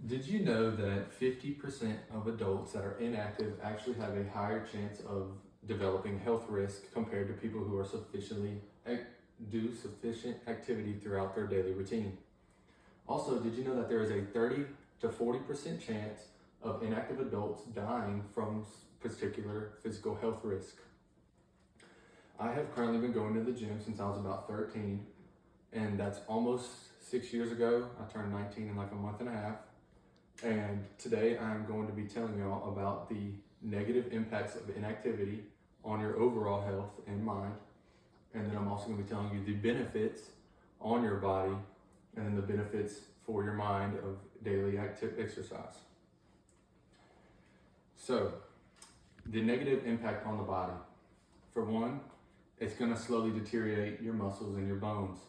Did you know that 50% of adults that are inactive actually have a higher chance of developing health risk compared to people who are do sufficient activity throughout their daily routine? Also, did you know that there is a 30 to 40% chance of inactive adults dying from particular physical health risk? I have currently been going to the gym since I was about 13, and that's almost 6 years ago. I turned 19 in like a month and a half. And today I'm going to be telling y'all about the negative impacts of inactivity on your overall health and mind. And then I'm also going to be telling you the benefits on your body and then the benefits for your mind of daily exercise. So, the negative impact on the body. For one, it's going to slowly deteriorate your muscles and your bones.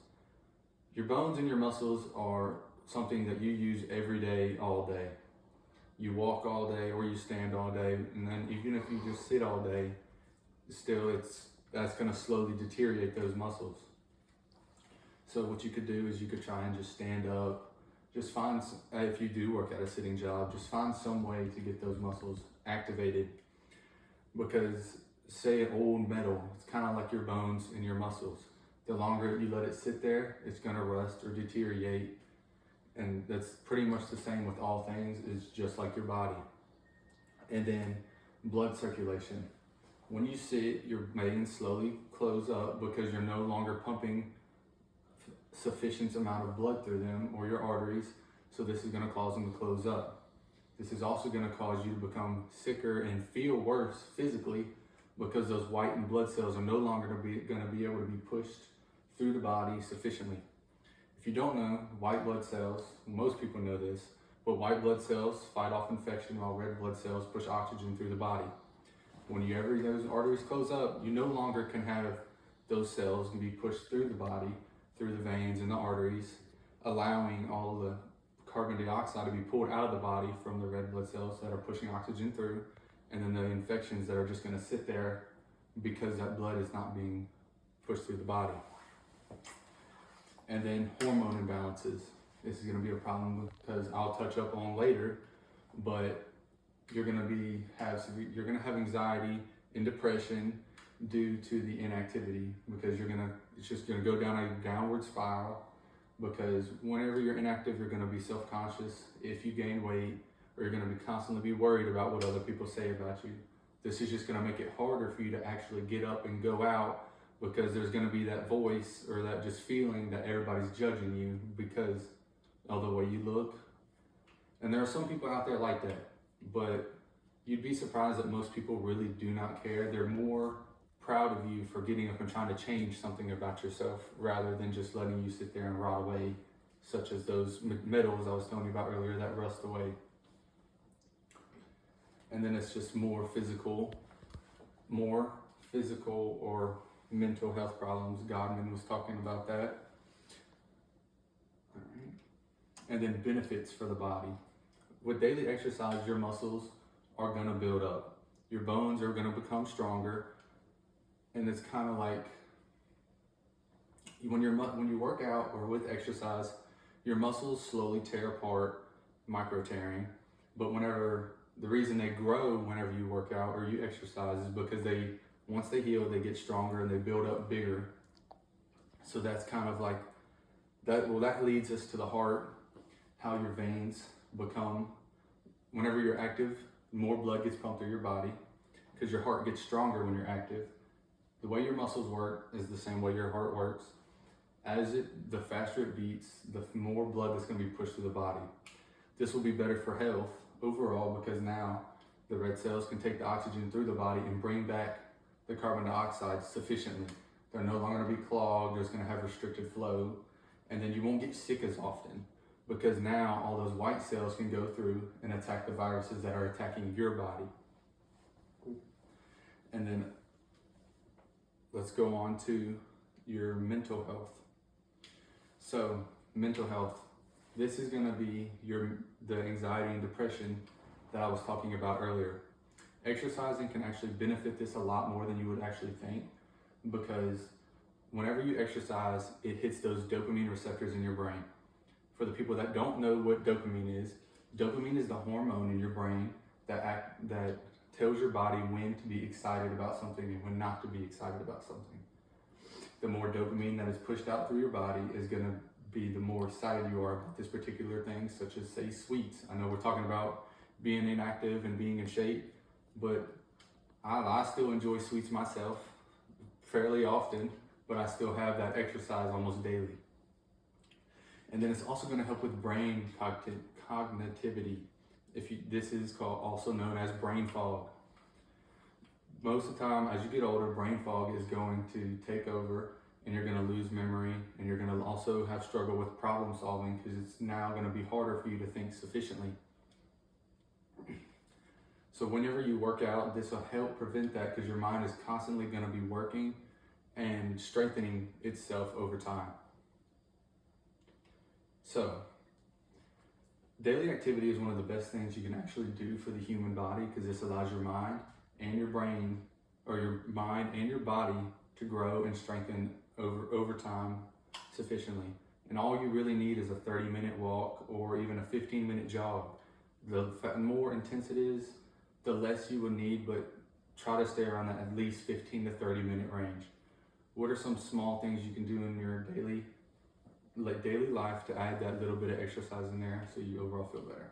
Your bones and your muscles are something that you use every day, all day. You walk all day or you stand all day, and then even if you just sit all day, still that's going to slowly deteriorate those muscles. So what you could do is you could try and just stand up. Just find, if you do work at a sitting job, just find some way to get those muscles activated. Because say an old metal, it's kind of like your bones and your muscles. The longer you let it sit there, it's going to rust or deteriorate. And that's pretty much the same with all things, it's just like your body. And then blood circulation. When you sit, your veins slowly close up because you're no longer pumping sufficient amount of blood through them or your arteries. So this is going to cause them to close up. This is also going to cause you to become sicker and feel worse physically because those whitened blood cells are no longer going to be able to be pushed through the body sufficiently. If you don't know, white blood cells, most people know this, but white blood cells fight off infection while red blood cells push oxygen through the body. Whenever those arteries close up, you no longer can have those cells to be pushed through the body, through the veins and the arteries, allowing all the carbon dioxide to be pulled out of the body from the red blood cells that are pushing oxygen through, and then the infections that are just going to sit there because that blood is not being pushed through the body. And then hormone imbalances. This is going to be a problem because I'll touch up on later, but you're going to have anxiety and depression due to the inactivity because it's just going to go down a downward spiral. Because whenever you're inactive, you're going to be self-conscious if you gain weight, or you're going to be constantly worried about what other people say about you. This is just going to make it harder for you to actually get up and go out, because there's going to be that voice or that just feeling that everybody's judging you because of the way you look. And there are some people out there like that, but you'd be surprised that most people really do not care. They're more proud of you for getting up and trying to change something about yourself rather than just letting you sit there and rot away, such as those metals I was telling you about earlier that rust away. And then it's just more physical or mental health problems. Godman was talking about that. All right. And then benefits for the body. With daily exercise, your muscles are going to build up. Your bones are going to become stronger. And it's kind of like when you work out or with exercise, your muscles slowly tear apart, micro tearing. But the reason they grow whenever you work out or you exercise is because once they heal, they get stronger and they build up bigger. So that's kind of like that. Well, that leads us to the heart, how your veins become. Whenever you're active, more blood gets pumped through your body because your heart gets stronger when you're active. The way your muscles work is the same way your heart works. The faster it beats, the more blood that's going to be pushed through the body. This will be better for health overall because now the red cells can take the oxygen through the body and bring back the carbon dioxide sufficiently. They're no longer going to be clogged, there's going to have restricted flow, and then you won't get sick as often because now all those white cells can go through and attack the viruses that are attacking your body. And then let's go on to your mental health. So, mental health. This is going to be the anxiety and depression that I was talking about earlier. Exercising can actually benefit this a lot more than you would actually think, because whenever you exercise, it hits those dopamine receptors in your brain. For the people that don't know what dopamine is, Dopamine is the hormone in your brain that tells your body when to be excited about something and when not to be excited about something. The more dopamine that is pushed out through your body is going to be the more excited you are about this particular thing, such as, say, sweets. I know we're talking about being inactive and being in shape, but I still enjoy sweets myself fairly often, but I still have that exercise almost daily. And then it's also going to help with brain cognitivity. This is also known as brain fog. Most of the time, as you get older, brain fog is going to take over, and you're going to lose memory, and you're going to also have struggle with problem solving because it's now going to be harder for you to think sufficiently. So whenever you work out, this will help prevent that because your mind is constantly going to be working and strengthening itself over time. So, daily activity is one of the best things you can actually do for the human body because this allows your mind and your brain, or your mind and your body, to grow and strengthen over time sufficiently. And all you really need is a 30-minute walk or even a 15-minute jog. The more intense it is, the less you will need, but try to stay around that at least 15 to 30-minute range. What are some small things you can do in your daily life to add that little bit of exercise in there so you overall feel better?